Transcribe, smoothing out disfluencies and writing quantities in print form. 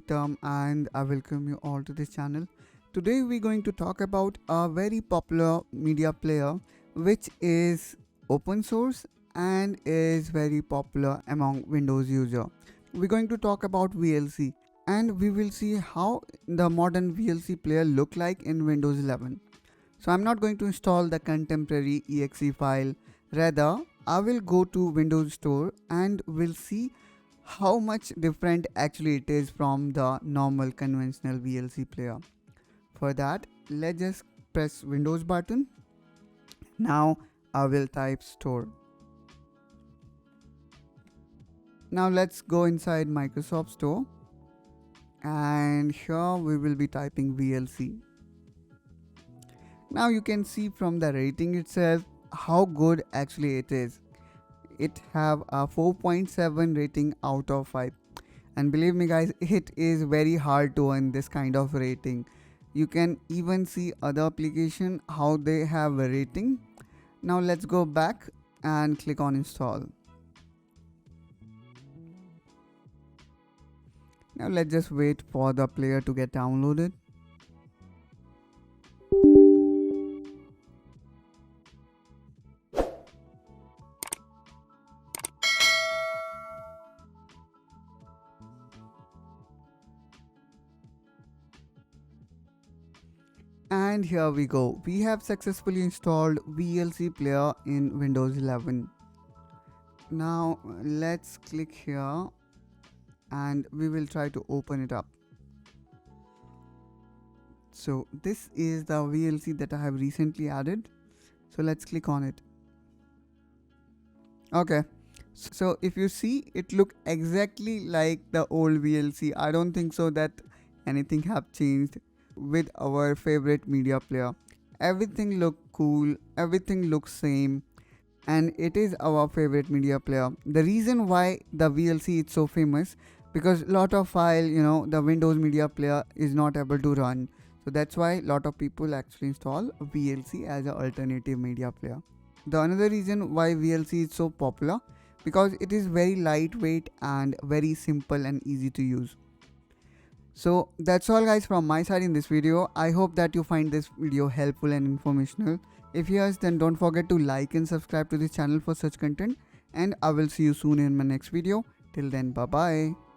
Pritam and I welcome you all to this channel. Today we're going to talk about a very popular media player which is open source and is very popular among Windows user. We're going to talk about VLC and we will see how the modern VLC player look like in Windows 11. So I'm not going to install the contemporary exe file, rather I will go to Windows Store and we'll see how much different actually it is from the normal conventional VLC player. For that, let's just press Windows button. Now I will type store. Now let's go inside Microsoft Store and here we will be typing VLC. Now you can see from the rating itself how good actually it is. It have a 4.7 rating out of 5, and believe me guys, it is very hard to earn this kind of rating. You can even see other application how they have a rating. Now let's go back and click on install. Now let's just wait for the player to get downloaded. And here we go. We have successfully installed VLC Player in Windows 11. Now let's click here and we will try to open it up. So this is the VLC that I have recently added. So let's click on it. Okay. So if you see, it look exactly like the old VLC. I don't think so that anything have changed with our favorite media player. Everything look cool, everything looks same, and it is our favorite media player. The reason why the VLC is so famous, because lot of file, the Windows media player is not able to run, so that's why lot of people actually install VLC as an alternative media player. The another reason why VLC is so popular, because it is very lightweight and very simple and easy to use. So that's all guys from my side in this video. I hope that you find this video helpful and informational. If yes, then don't forget to like and subscribe to this channel for such content, and I will see you soon in my next video. Till then, bye bye.